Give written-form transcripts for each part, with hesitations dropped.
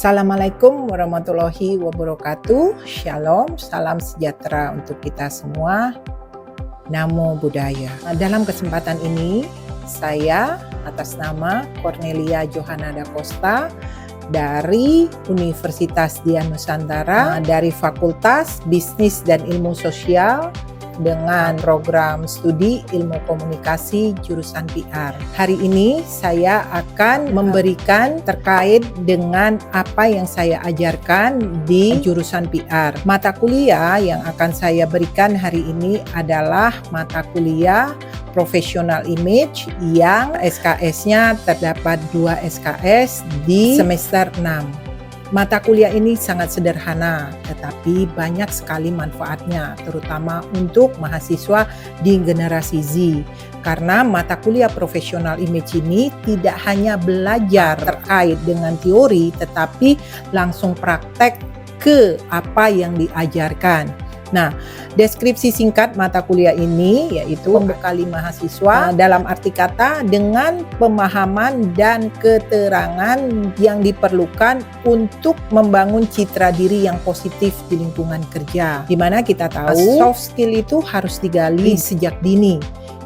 Assalamualaikum warahmatullahi wabarakatuh. Shalom, salam sejahtera untuk kita semua. Namo Buddhaya. Dalam kesempatan ini, saya atas nama Cornelia Johanna da Costa dari Universitas Dian Nusantara, dari Fakultas Bisnis dan Ilmu Sosial dengan program studi ilmu komunikasi jurusan PR. Hari ini saya akan memberikan terkait dengan apa yang saya ajarkan di jurusan PR. Mata kuliah yang akan saya berikan hari ini adalah mata kuliah Professional Image yang SKS-nya terdapat 2 SKS di semester 6. Mata kuliah ini sangat sederhana, tetapi banyak sekali manfaatnya, terutama untuk mahasiswa di generasi Z. Karena mata kuliah Professional Image ini tidak hanya belajar terkait dengan teori, tetapi langsung praktek ke apa yang diajarkan. Nah, deskripsi singkat mata kuliah ini yaitu membekali mahasiswa dalam arti kata dengan pemahaman dan keterangan yang diperlukan untuk membangun citra diri yang positif di lingkungan kerja. Di mana kita tahu soft skill itu harus digali sejak dini.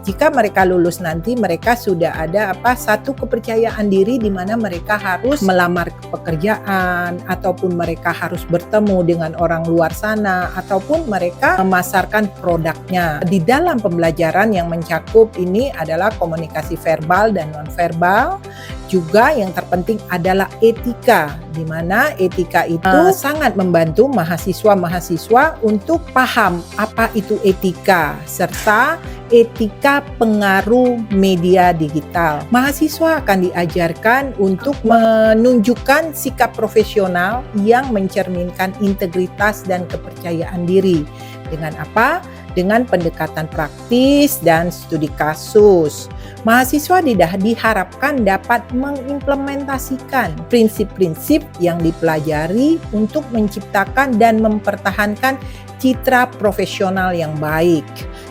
Jika mereka lulus nanti, mereka sudah ada satu kepercayaan diri di mana mereka harus melamar pekerjaan, ataupun mereka harus bertemu dengan orang luar sana, ataupun mereka memasarkan produknya. Di dalam pembelajaran yang mencakup ini adalah komunikasi verbal dan non-verbal. Juga yang terpenting adalah etika, di mana etika itu sangat membantu mahasiswa-mahasiswa untuk paham apa itu etika, serta etika pengaruh media digital. Mahasiswa akan diajarkan untuk menunjukkan sikap profesional yang mencerminkan integritas dan kepercayaan diri. Dengan apa? Dengan pendekatan praktis dan studi kasus. Mahasiswa diharapkan dapat mengimplementasikan prinsip-prinsip yang dipelajari untuk menciptakan dan mempertahankan citra profesional yang baik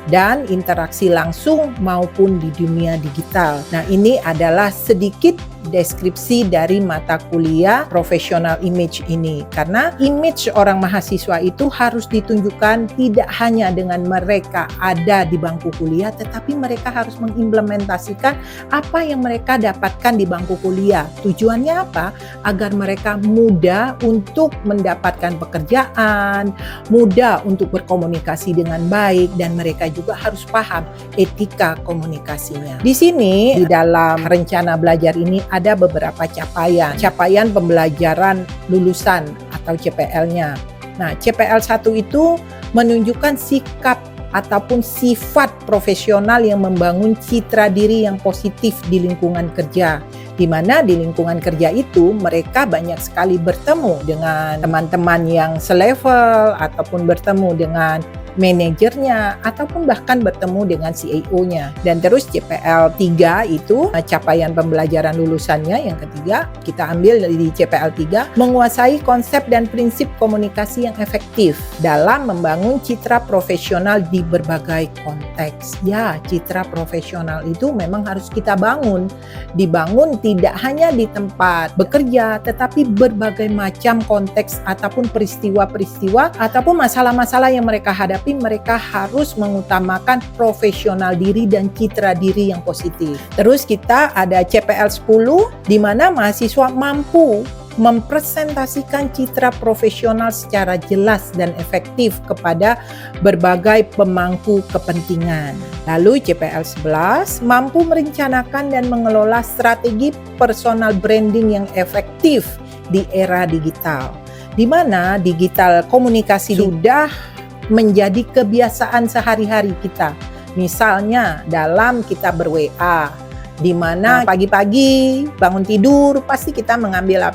dan interaksi langsung maupun di dunia digital. Nah, ini adalah sedikit deskripsi dari mata kuliah Professional Image ini. Karena image orang mahasiswa itu harus ditunjukkan tidak hanya dengan mereka ada di bangku kuliah, tetapi mereka harus mengimplementasikan apa yang mereka dapatkan di bangku kuliah. Tujuannya apa? Agar mereka mudah untuk mendapatkan pekerjaan, mudah untuk berkomunikasi dengan baik, dan mereka juga harus paham etika komunikasinya. Di sini, di dalam rencana belajar ini ada beberapa capaian pembelajaran lulusan atau CPL-nya. Nah, CPL 1 itu menunjukkan sikap ataupun sifat profesional yang membangun citra diri yang positif di lingkungan kerja. Di mana di lingkungan kerja itu mereka banyak sekali bertemu dengan teman-teman yang selevel, ataupun bertemu dengan manajernya, ataupun bahkan bertemu dengan CEO-nya. Dan terus CPL 3 itu capaian pembelajaran lulusannya yang ketiga, kita ambil dari CPL 3, menguasai konsep dan prinsip komunikasi yang efektif dalam membangun citra profesional di berbagai konteks. Ya, citra profesional itu memang harus kita bangun. Dibangun tidak hanya di tempat bekerja, tetapi berbagai macam konteks ataupun peristiwa-peristiwa ataupun masalah-masalah yang mereka hadapi, mereka harus mengutamakan profesional diri dan citra diri yang positif. Terus kita ada CPL 10 di mana mahasiswa mampu mempresentasikan citra profesional secara jelas dan efektif kepada berbagai pemangku kepentingan. Lalu CPL 11 mampu merencanakan dan mengelola strategi personal branding yang efektif di era digital, di mana digital komunikasi sudah menjadi kebiasaan sehari-hari kita. Misalnya dalam kita ber-WA, di mana pagi-pagi bangun tidur pasti kita mengambil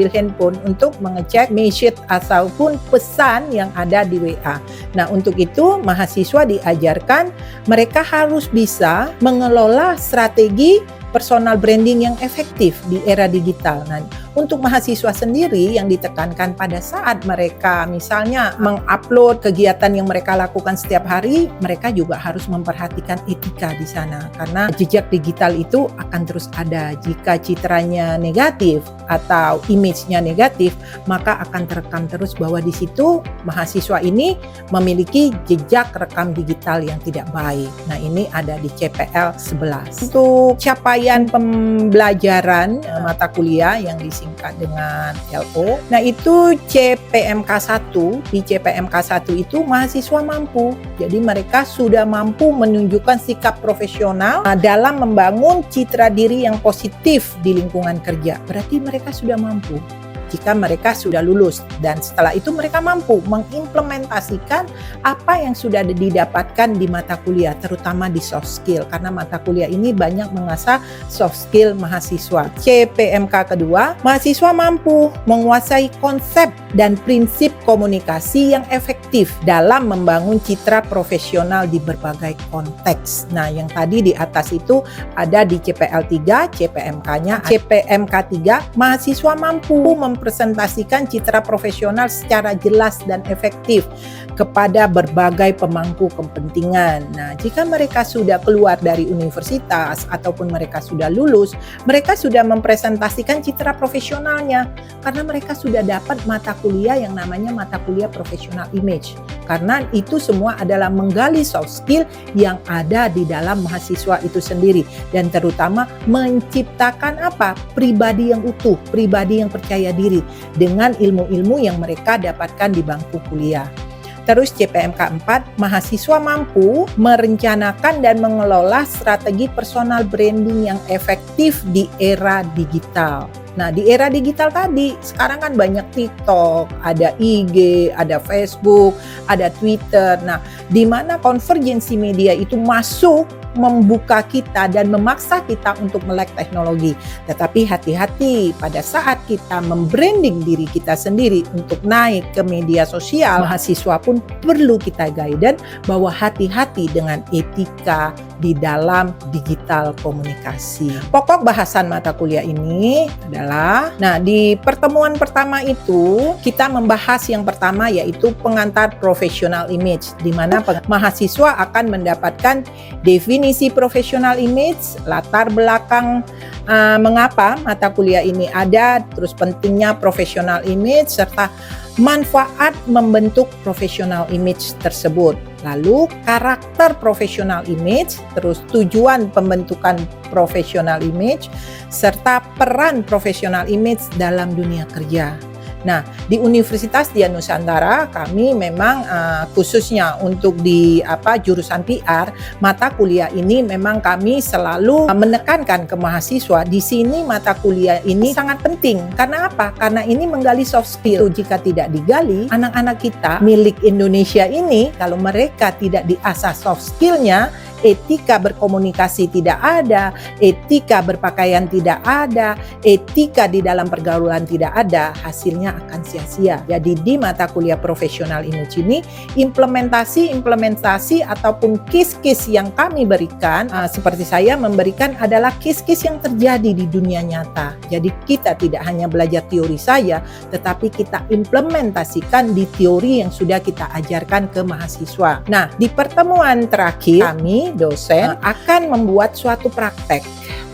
handphone untuk mengecek message ataupun pesan yang ada di WA. Nah, untuk itu mahasiswa diajarkan mereka harus bisa mengelola strategi personal branding yang efektif di era digital. Nah, untuk mahasiswa sendiri yang ditekankan pada saat mereka misalnya mengupload kegiatan yang mereka lakukan setiap hari, mereka juga harus memperhatikan etika di sana. Karena jejak digital itu akan terus ada. Jika citranya negatif atau image-nya negatif, maka akan terekam terus bahwa di situ mahasiswa ini memiliki jejak rekam digital yang tidak baik. Nah, ini ada di CPL 11. Untuk capaian pembelajaran mata kuliah yang disingkat dengan LO, nah itu CPMK 1. Di CPMK 1 itu mahasiswa mampu. Jadi mereka sudah mampu menunjukkan sikap profesional dalam membangun citra diri yang positif di lingkungan kerja. Berarti mereka sudah mampu jika mereka sudah lulus, dan setelah itu mereka mampu mengimplementasikan apa yang sudah didapatkan di mata kuliah, terutama di soft skill, karena mata kuliah ini banyak mengasah soft skill mahasiswa. CPMK kedua, mahasiswa mampu menguasai konsep dan prinsip komunikasi yang efektif dalam membangun citra profesional di berbagai konteks. Nah, yang tadi di atas itu ada di CPL 3, CPMK-nya. CPMK 3, mahasiswa mampu mempresentasikan citra profesional secara jelas dan efektif kepada berbagai pemangku kepentingan. Nah, jika mereka sudah keluar dari universitas ataupun mereka sudah lulus, mereka sudah mempresentasikan citra profesionalnya karena mereka sudah dapat mata kuliah yang namanya mata kuliah professional image. Karena itu semua adalah menggali soft skill yang ada di dalam mahasiswa itu sendiri, dan terutama menciptakan apa? Pribadi yang utuh, pribadi yang percaya diri dengan ilmu-ilmu yang mereka dapatkan di bangku kuliah. Terus CPMK 4, mahasiswa mampu merencanakan dan mengelola strategi personal branding yang efektif di era digital. Nah, di era digital tadi, sekarang kan banyak TikTok, ada IG, ada Facebook, ada Twitter. Nah, di mana konvergensi media itu masuk membuka kita dan memaksa kita untuk melek teknologi. Tetapi hati-hati pada saat kita membranding diri kita sendiri untuk naik ke media sosial, mahasiswa pun perlu kita guidance bahwa hati-hati dengan etika di dalam digital komunikasi. Pokok bahasan mata kuliah ini adalah, nah di pertemuan pertama itu kita membahas yang pertama yaitu pengantar professional image, di mana mahasiswa akan mendapatkan definisi professional image, latar belakang mengapa mata kuliah ini ada, terus pentingnya professional image, serta manfaat membentuk professional image tersebut. Lalu karakter professional image, terus tujuan pembentukan professional image, serta peran professional image dalam dunia kerja. Nah, di Universitas Dian Nusantara kami memang khususnya untuk di jurusan PR, mata kuliah ini memang kami selalu menekankan ke mahasiswa di sini mata kuliah ini sangat penting. Karena apa? Karena ini menggali soft skill. Jika tidak digali, anak-anak kita milik Indonesia ini kalau mereka tidak diasah soft skillnya, etika berkomunikasi tidak ada, etika berpakaian tidak ada, etika di dalam pergaulan tidak ada, hasilnya akan sia-sia. Jadi di mata kuliah profesional image ini, implementasi ataupun case-case yang kami berikan, seperti saya memberikan adalah case-case yang terjadi di dunia nyata. Jadi kita tidak hanya belajar teori saja, tetapi kita implementasikan di teori yang sudah kita ajarkan ke mahasiswa. Nah, di pertemuan terakhir kami dosen akan membuat suatu praktek.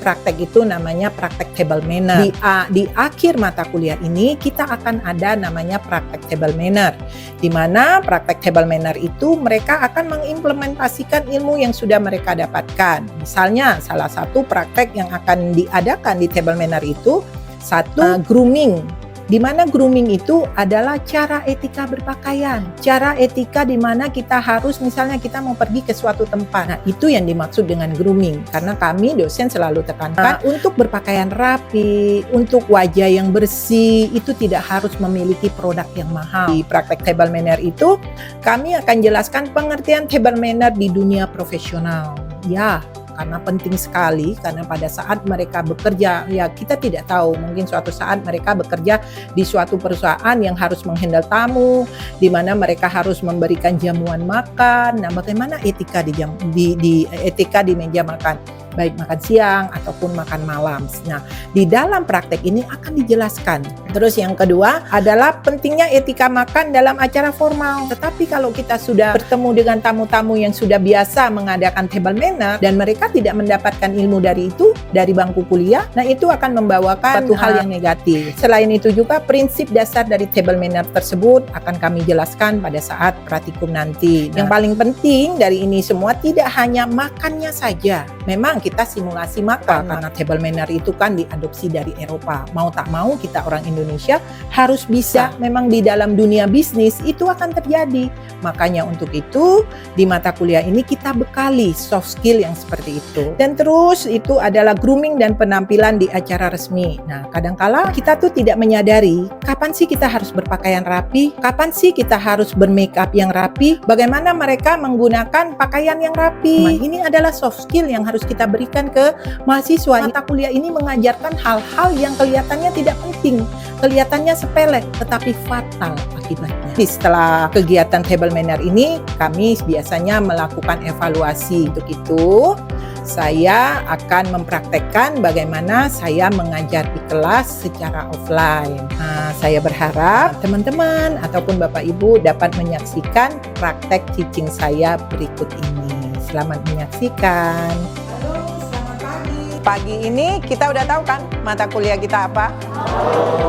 Praktek itu namanya praktek table manner. Di akhir mata kuliah ini kita akan ada namanya praktek table manner, di mana praktek table manner itu mereka akan mengimplementasikan ilmu yang sudah mereka dapatkan. Misalnya salah satu praktek yang akan diadakan di table manner itu satu grooming. Di mana grooming itu adalah cara etika berpakaian, cara etika di mana kita harus misalnya kita mau pergi ke suatu tempat. Nah, itu yang dimaksud dengan grooming. Karena kami dosen selalu tekankan untuk berpakaian rapi, untuk wajah yang bersih, itu tidak harus memiliki produk yang mahal. Di praktek table manner itu kami akan jelaskan pengertian table manner di dunia profesional. Ya, karena penting sekali, karena pada saat mereka bekerja, ya kita tidak tahu, mungkin suatu saat mereka bekerja di suatu perusahaan yang harus menghandle tamu, di mana mereka harus memberikan jamuan makan. Nah, bagaimana etika etika di meja makan? baik makan siang ataupun makan malam. Nah, di dalam praktek ini akan dijelaskan. Terus yang kedua adalah pentingnya etika makan dalam acara formal. Tetapi kalau kita sudah bertemu dengan tamu-tamu yang sudah biasa mengadakan table manner dan mereka tidak mendapatkan ilmu dari itu, dari bangku kuliah, nah itu akan membawakan satu hal yang negatif. Selain itu juga prinsip dasar dari table manner tersebut akan kami jelaskan pada saat praktikum nanti. Yang paling penting dari ini semua tidak hanya makannya saja. Memang kita simulasi makan karena table manner itu kan diadopsi dari Eropa. Mau tak mau kita orang Indonesia harus bisa. Memang di dalam dunia bisnis itu akan terjadi. Makanya untuk itu di mata kuliah ini kita bekali soft skill yang seperti itu. Dan terus itu adalah grooming dan penampilan di acara resmi. Nah, kadangkala kita tuh tidak menyadari kapan sih kita harus berpakaian rapi, kapan sih kita harus bermake up yang rapi, bagaimana mereka menggunakan pakaian yang rapi. Nah, ini adalah soft skill yang harus kita berikan ke mahasiswa. Mata kuliah ini mengajarkan hal-hal yang kelihatannya tidak penting, kelihatannya sepele, tetapi fatal akibatnya. Setelah kegiatan table manner ini, kami biasanya melakukan evaluasi. Untuk itu, saya akan mempraktekkan bagaimana saya mengajar di kelas secara offline. Nah, saya berharap teman-teman ataupun Bapak Ibu dapat menyaksikan praktek teaching saya berikut ini. Selamat menyaksikan. Halo, selamat pagi. Pagi ini kita udah tahu kan mata kuliah kita apa?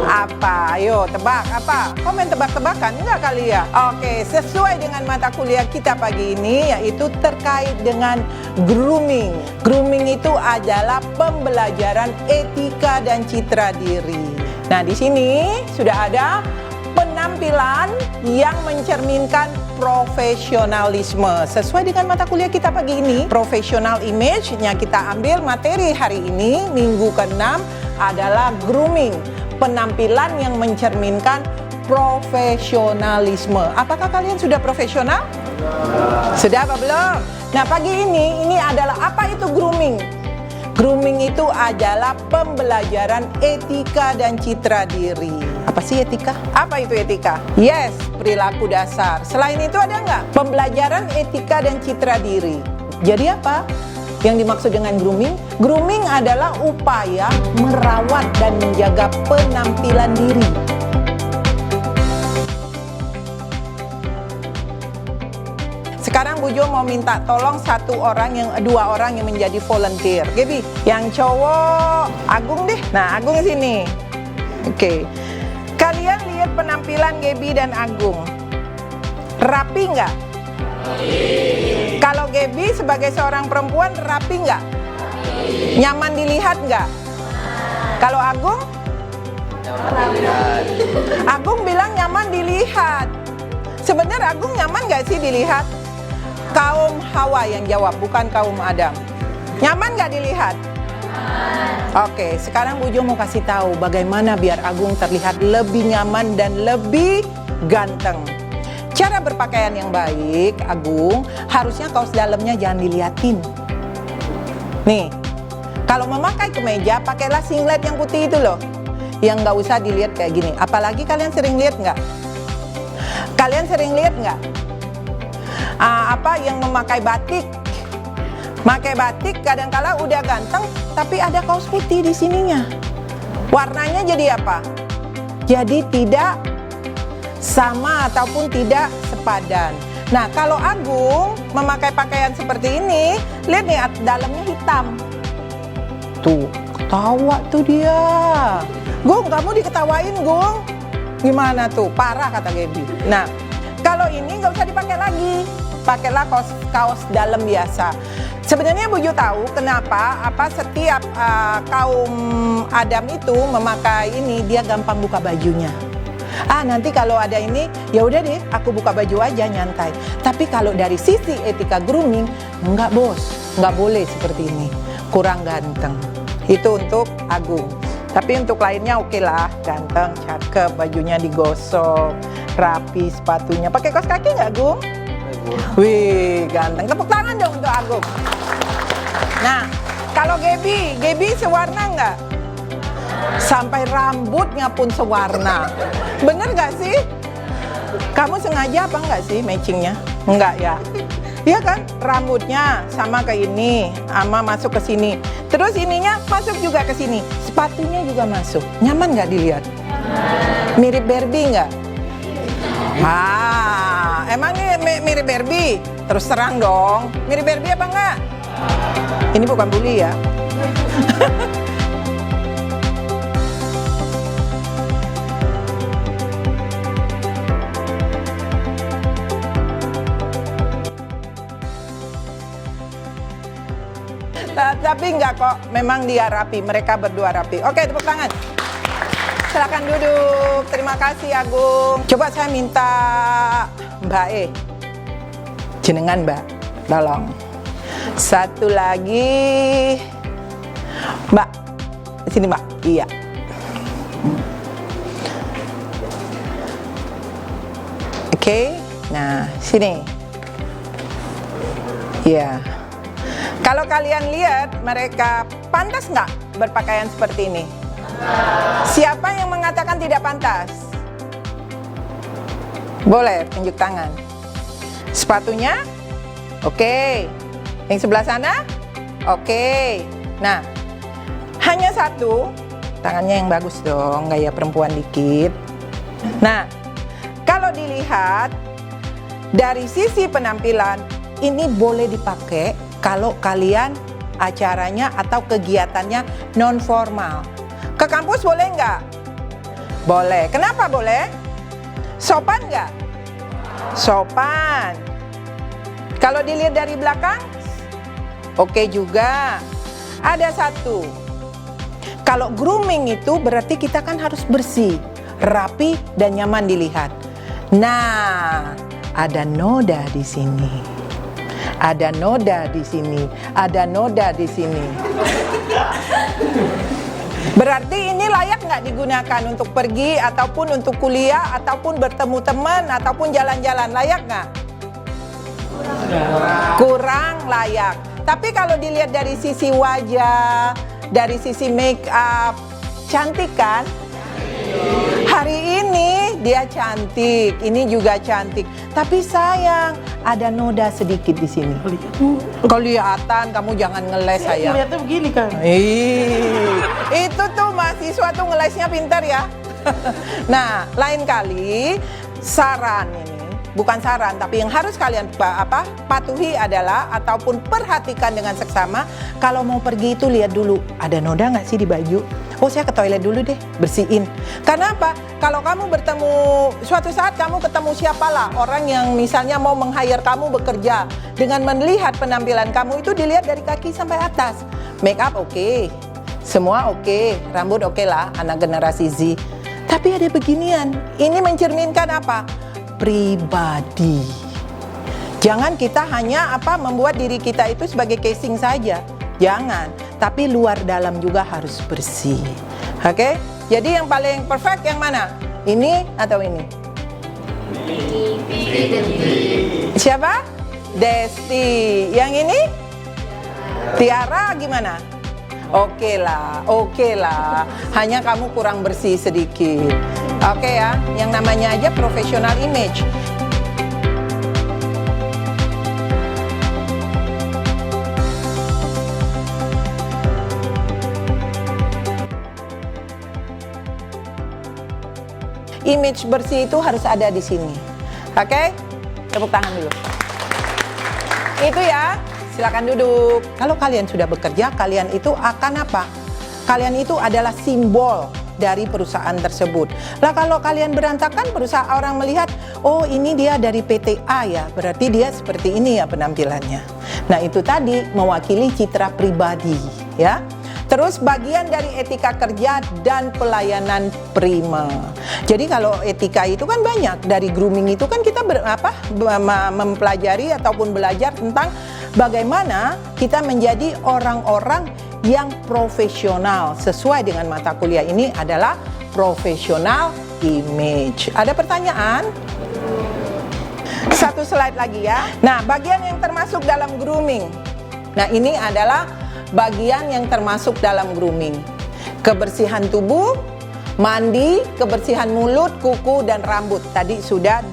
Apa? Ayo tebak apa? Komen tebak-tebakan enggak kali ya? Oke, sesuai dengan mata kuliah kita pagi ini yaitu terkait dengan grooming. Grooming itu adalah pembelajaran etika dan citra diri. Nah, di sini sudah ada penampilan yang mencerminkan profesionalisme. Sesuai dengan mata kuliah kita pagi ini, professional image-nya kita ambil materi hari ini, minggu ke-6 adalah grooming. Penampilan yang mencerminkan profesionalisme. Apakah kalian sudah profesional? Sudah apa belum? Nah, pagi ini adalah apa itu grooming? Grooming itu adalah pembelajaran etika dan citra diri. Apa sih etika? Apa itu etika? Yes, perilaku dasar. Selain itu ada nggak? Pembelajaran etika dan citra diri. Jadi apa yang dimaksud dengan grooming? Grooming adalah upaya merawat dan menjaga penampilan diri. Sekarang Bu Jo mau minta tolong dua orang yang menjadi volunteer. Gaby, yang cowok Agung deh. Nah, Agung sini. Oke. Kalian lihat penampilan Gaby dan Agung. Rapi nggak? Kalau Gaby sebagai seorang perempuan rapi nggak? Nyaman dilihat nggak? Kalau Agung? Agung bilang nyaman dilihat. Sebenarnya Agung nyaman nggak sih dilihat? Kaum Hawa yang jawab, bukan kaum Adam. Nyaman nggak dilihat? Oke, sekarang Bu Jo mau kasih tahu bagaimana biar Agung terlihat lebih nyaman dan lebih ganteng. Cara berpakaian yang baik, Agung, harusnya kaos dalamnya jangan diliatin. Nih, kalau memakai kemeja, pakailah singlet yang putih itu loh, yang nggak usah dilihat kayak gini. Apalagi kalian sering lihat nggak? Kalian sering lihat nggak? Yang memakai batik? Pakai batik kadang-kala udah ganteng, tapi ada kaos putih di sininya. Warnanya jadi apa? Jadi tidak sama ataupun tidak sepadan. Nah, kalau Agung memakai pakaian seperti ini, lihat nih dalamnya hitam. Tuh, ketawa tuh dia. Gung, kamu diketawain, Gung. Gimana tuh? Parah kata Gaby. Nah, kalau ini nggak usah dipakai lagi. Pakailah kaos dalam biasa. Sebenarnya Bu Jo tahu kenapa setiap kaum Adam itu memakai ini, dia gampang buka bajunya. Nanti kalau ada ini, ya udah deh, aku buka baju aja nyantai. Tapi kalau dari sisi etika grooming, enggak bos, nggak boleh seperti ini. Kurang ganteng. Itu untuk Agung. Tapi untuk lainnya oke lah, ganteng, cakep, bajunya digosok, rapi, sepatunya. Pakai kaos kaki nggak, Gung? Wih, ganteng. Tepuk tangan dong untuk Agung. Nah, kalau Gaby sewarna nggak? Sampai rambutnya pun sewarna. Bener nggak sih? Kamu sengaja apa nggak sih matchingnya? Enggak ya? Iya kan? Rambutnya sama ke ini, sama masuk ke sini. Terus ininya masuk juga ke sini. Sepatunya juga masuk. Nyaman nggak dilihat? Mirip Barbie nggak? Emang ini mirip Barbie? Terus terang dong. Mirip Barbie apa enggak? Ini bukan bully ya. Tapi enggak kok, memang dia rapi, mereka berdua rapi. Oke, tepuk tangan. Silakan duduk. Terima kasih Agung. Coba saya minta Mbak E. Jenengan Mbak, tolong. Satu lagi. Mbak, sini Mbak. Iya. Oke, nah sini. Iya. Kalau kalian lihat, mereka pantas nggak berpakaian seperti ini? Siapa yang mengatakan tidak pantas? Boleh tunjuk tangan. Sepatunya? Oke. Yang sebelah sana? Oke. Nah, hanya satu. Tangannya yang bagus dong, gaya perempuan dikit. Nah, kalau dilihat dari sisi penampilan, ini boleh dipakai kalau kalian acaranya atau kegiatannya non formal. Ke kampus boleh nggak? Boleh. Kenapa boleh? Sopan nggak? Sopan. Kalau dilihat dari belakang, oke juga. Ada satu. Kalau grooming itu berarti kita kan harus bersih, rapi dan nyaman dilihat. Nah, ada noda di sini. Ada noda di sini, ada noda di sini. Berarti ini layak nggak digunakan untuk pergi, ataupun untuk kuliah, ataupun bertemu teman, ataupun jalan-jalan, layak nggak? Kurang layak. Tapi kalau dilihat dari sisi wajah, dari sisi make up, cantik kan? Hari ini dia cantik, ini juga cantik. Tapi sayang, ada noda sedikit di sini. Kelihatan, kamu jangan ngeles sayang. Kelihatan begini kan. Itu tuh mahasiswa tuh ngelesnya pintar ya. Nah, lain kali saran ini, bukan saran, tapi yang harus kalian patuhi adalah ataupun perhatikan dengan seksama. Kalau mau pergi itu lihat dulu, ada noda nggak sih di baju? Oh, saya ke toilet dulu deh, bersihin. Karena apa? Kalau kamu bertemu, suatu saat kamu ketemu siapalah orang yang misalnya mau meng-hire kamu bekerja, dengan melihat penampilan kamu itu dilihat dari kaki sampai atas. Make up oke, semua oke, rambut oke lah, anak generasi Z. Tapi ada beginian, ini mencerminkan apa? Pribadi. Jangan kita hanya membuat diri kita itu sebagai casing saja. Jangan, tapi luar dalam juga harus bersih. Oke? Jadi yang paling perfect yang mana? Ini atau ini? Siapa? Desti. Yang ini? Tiara gimana? Oke lah. Hanya kamu kurang bersih sedikit. Oke ya, yang namanya aja professional image. Image bersih itu harus ada di sini. Oke? Tepuk tangan dulu. Itu ya. Silakan duduk. Kalau kalian sudah bekerja, kalian itu akan apa? Kalian itu adalah simbol dari perusahaan tersebut. Lah kalau kalian berantakan, perusahaan orang melihat, oh ini dia dari PT A ya, berarti dia seperti ini ya penampilannya. Nah itu tadi mewakili citra pribadi ya. Terus bagian dari etika kerja dan pelayanan prima. Jadi kalau etika itu kan banyak, dari grooming itu kan kita mempelajari ataupun belajar tentang bagaimana kita menjadi orang-orang yang profesional. Sesuai dengan mata kuliah ini adalah professional image. Ada pertanyaan? Satu slide lagi ya. Nah, bagian yang termasuk dalam grooming. Nah, ini adalah bagian yang termasuk dalam grooming. Kebersihan tubuh, Mandi, kebersihan mulut, kuku, dan rambut. Tadi sudah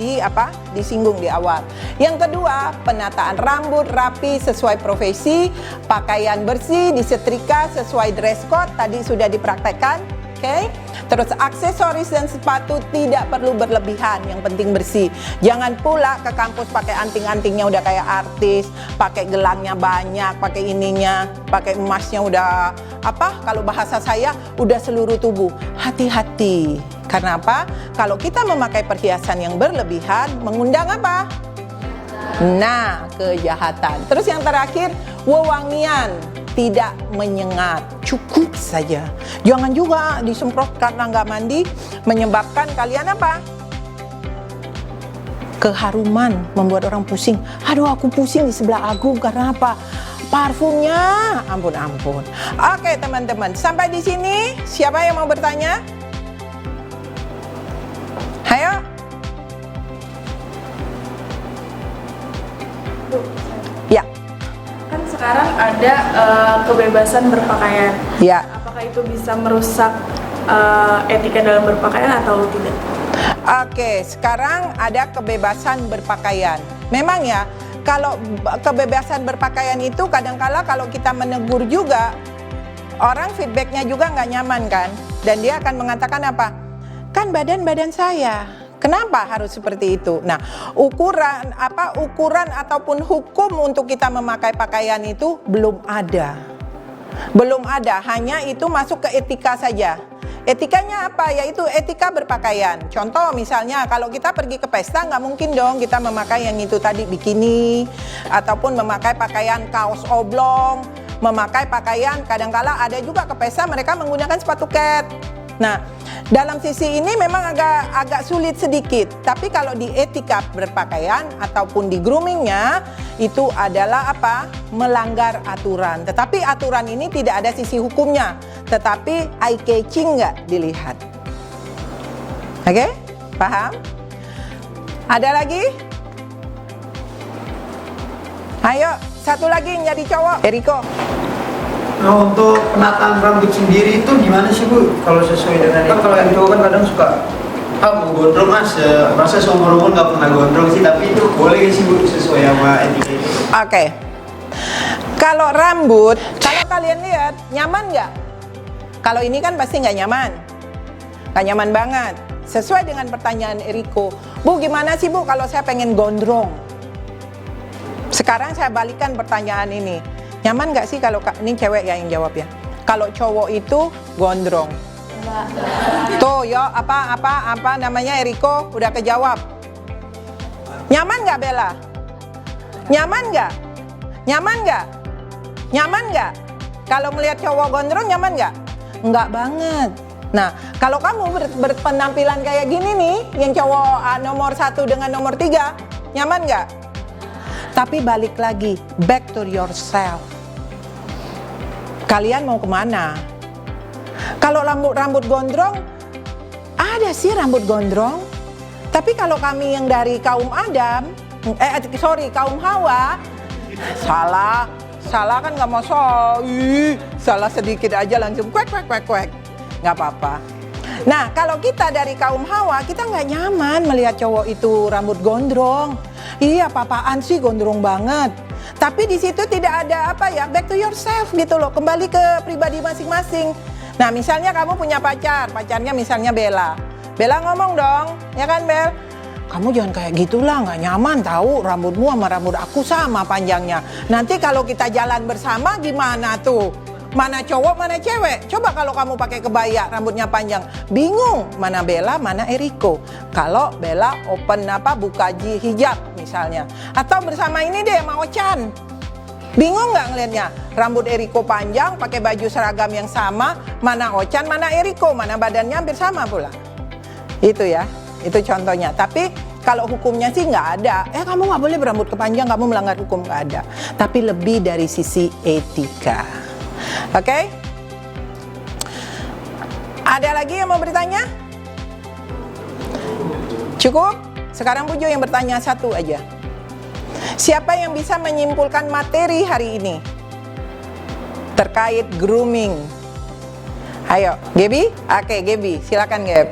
disinggung di awal. Yang kedua, penataan rambut rapi sesuai profesi, pakaian bersih, disetrika sesuai dress code. Tadi sudah dipraktekkan. Oke. Terus aksesoris dan sepatu tidak perlu berlebihan, yang penting bersih. Jangan pula ke kampus pakai anting-antingnya udah kayak artis, pakai gelangnya banyak, pakai ininya, pakai emasnya udah kalau bahasa saya udah seluruh tubuh. Hati-hati. Karena apa? Kalau kita memakai perhiasan yang berlebihan, mengundang apa? Nah, kejahatan. Terus yang terakhir, wewangian. Tidak menyengat, cukup saja. Jangan juga disemprot karena nggak mandi, menyebabkan kalian apa? Keharuman, membuat orang pusing. Aduh, aku pusing di sebelah Agung karena apa? Parfumnya, ampun. Oke teman-teman, sampai di sini siapa yang mau bertanya? Ayo. Ya. Kan sekarang ada kebebasan berpakaian. Ya. Apakah itu bisa merusak etika dalam berpakaian atau tidak? Oke, sekarang ada kebebasan berpakaian. Memang ya, kalau kebebasan berpakaian itu kadangkala kalau kita menegur juga, orang feedbacknya juga nggak nyaman kan? Dan dia akan mengatakan apa? Kan badan saya. Kenapa harus seperti itu? Nah, ukuran ataupun hukum untuk kita memakai pakaian itu belum ada. Belum ada, hanya itu masuk ke etika saja. Etikanya apa? Yaitu etika berpakaian. Contoh misalnya kalau kita pergi ke pesta nggak mungkin dong kita memakai yang itu tadi bikini, ataupun memakai pakaian kaos oblong, memakai pakaian kadangkala ada juga ke pesta mereka menggunakan sepatu ket. Nah, dalam sisi ini memang agak sulit sedikit. Tapi kalau di etika berpakaian ataupun di groomingnya itu adalah apa? Melanggar aturan. Tetapi aturan ini tidak ada sisi hukumnya. Tetapi eye catching nggak dilihat. Oke? Paham? Ada lagi? Ayo, satu lagi yang jadi cowok. Eriko. Nah, untuk penataan rambut sendiri itu gimana sih Bu? Kalau sesuai dengan kan kalau yang cowok kan kadang suka mau gondrong mas, masa seumur-umur nggak pernah gondrong sih, tapi itu boleh sih Bu sesuai sama etika itu. Oke. Kalau rambut, kalau kalian lihat nyaman nggak? Kalau ini kan pasti nggak nyaman, nggak nyaman banget. Sesuai dengan pertanyaan Eriko, Bu gimana sih Bu kalau saya pengen gondrong? Sekarang saya balikan pertanyaan ini. Nyaman nggak sih kalau ini cewek ya yang jawab ya? Kalau cowok itu gondrong. Tuh yo apa namanya Eriko udah kejawab. Nyaman nggak Bella? Nyaman nggak? Nyaman nggak? Nyaman nggak? Kalau melihat cowok gondrong nyaman nggak? Nggak banget. Nah kalau kamu berpenampilan kayak gini nih, yang cowok nomor 1 dengan nomor 3, nyaman nggak? Tapi balik lagi, back to yourself. Kalian mau kemana? Kalau rambut gondrong, ada sih rambut gondrong. Tapi kalau kami yang dari kaum Adam, kaum Hawa, salah kan nggak mau salah sedikit aja langsung kuek. Nggak apa-apa. Nah kalau kita dari kaum Hawa, kita nggak nyaman melihat cowok itu rambut gondrong. Iya, apa-apaan sih gondrong banget. Tapi di situ tidak ada back to yourself gitu loh, kembali ke pribadi masing-masing. Nah, misalnya kamu punya pacarnya misalnya Bella. Bella ngomong dong, ya kan Bel? Kamu jangan kayak gitulah, nggak nyaman tahu rambutmu sama rambut aku sama panjangnya. Nanti kalau kita jalan bersama gimana tuh? Mana cowok, mana cewek? Coba kalau kamu pakai kebaya, rambutnya panjang, bingung mana Bella, mana Eriko. Kalau Bella buka hijab misalnya, atau bersama ini deh sama Ochan, bingung nggak ngelihatnya? Rambut Eriko panjang, pakai baju seragam yang sama, mana Ochan, mana Eriko, mana badannya hampir sama pula. Itu ya, itu contohnya. Tapi kalau hukumnya sih nggak ada. Kamu nggak boleh berambut kepanjang, kamu melanggar hukum, nggak ada. Tapi lebih dari sisi etika. Oke? Ada lagi yang mau bertanya? Cukup? Sekarang Pujo yang bertanya satu aja. Siapa yang bisa menyimpulkan materi hari ini terkait grooming? Ayo, Gaby? Oke, Gaby, silakan Gab.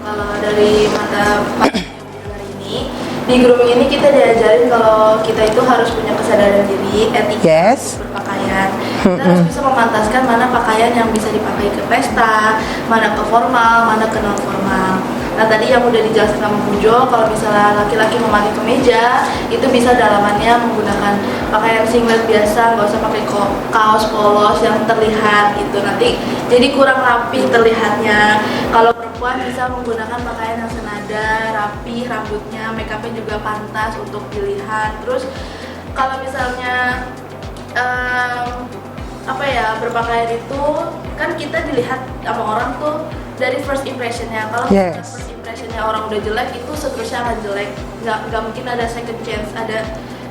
Kalau dari mata hari ini, di grooming ini kita diajarin kalau kita itu harus punya kesadaran diri, etika Yes. berpakaian. Kita harus bisa memantaskan mana pakaian yang bisa dipakai ke pesta, mana ke formal, mana ke non formal. Nah tadi yang udah dijelaskan sama Pujo, kalau misalnya laki-laki memakai kemeja, itu bisa dalamannya menggunakan pakaian singlet biasa, nggak usah pakai kaos polos yang terlihat gitu. Nanti jadi kurang rapi terlihatnya. Kalau perempuan bisa menggunakan pakaian yang senada, rapi, rambutnya, make upnya juga pantas untuk dilihat. Terus kalau misalnya berpakaian itu kan kita dilihat sama orang tuh dari first impressionnya. Kalau Yes. first impressionnya orang udah jelek, itu seterusnya akan jelek. Nggak mungkin ada second chance, ada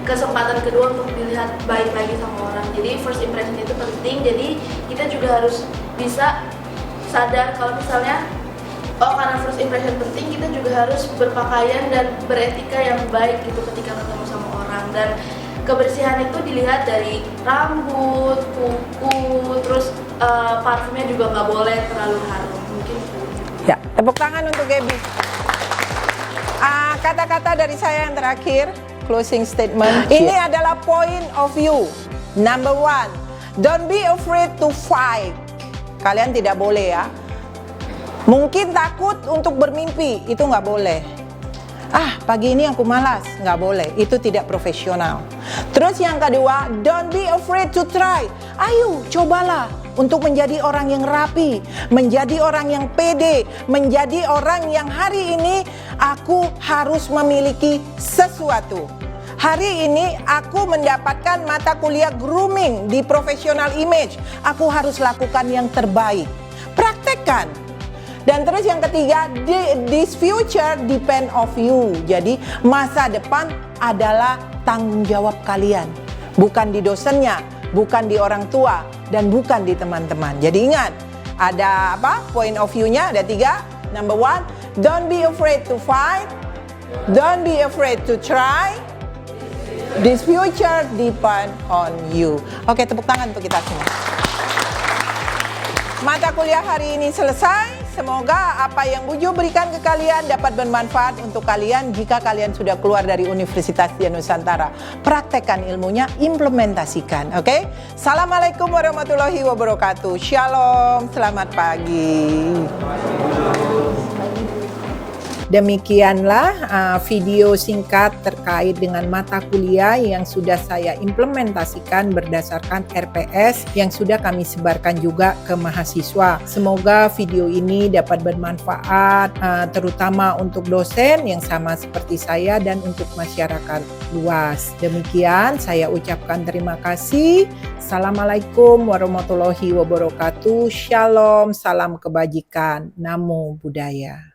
kesempatan kedua untuk dilihat baik lagi sama orang. Jadi first impression itu penting. Jadi kita juga harus bisa sadar kalau misalnya karena first impression penting, kita juga harus berpakaian dan beretika yang baik gitu ketika ketemu sama orang. Dan kebersihan itu dilihat dari rambut, kuku, terus parfumnya juga nggak boleh terlalu harum. Mungkin itu. Ya, tepuk tangan untuk Gaby. Kata-kata dari saya yang terakhir, closing statement. Ini adalah point of view. Number one, don't be afraid to fight. Kalian tidak boleh ya. Mungkin takut untuk bermimpi, itu nggak boleh. Pagi ini aku malas, nggak boleh. Itu tidak profesional. Terus yang kedua, don't be afraid to try. Ayo, cobalah untuk menjadi orang yang rapi, menjadi orang yang pede, menjadi orang yang hari ini aku harus memiliki sesuatu. Hari ini aku mendapatkan mata kuliah grooming di professional image. Aku harus lakukan yang terbaik. Praktekkan. Dan terus yang ketiga, this future depend of you. Jadi masa depan adalah tanggung jawab kalian. Bukan di dosennya, bukan di orang tua, dan bukan di teman-teman. Jadi ingat, ada apa? Point of view-nya ada 3. Number one, don't be afraid to fight. Don't be afraid to try. This future depend on you. Oke, tepuk tangan untuk kita semua. Mata kuliah hari ini selesai. Semoga apa yang Bujo berikan ke kalian dapat bermanfaat untuk kalian jika kalian sudah keluar dari Universitas Dian Nusantara. Praktekkan ilmunya, implementasikan, oke? Assalamualaikum warahmatullahi wabarakatuh. Shalom, selamat pagi. Demikianlah video singkat terkait dengan mata kuliah yang sudah saya implementasikan berdasarkan RPS yang sudah kami sebarkan juga ke mahasiswa. Semoga video ini dapat bermanfaat terutama untuk dosen yang sama seperti saya dan untuk masyarakat luas. Demikian saya ucapkan terima kasih. Assalamualaikum warahmatullahi wabarakatuh. Shalom, salam kebajikan. Namo Buddhaya.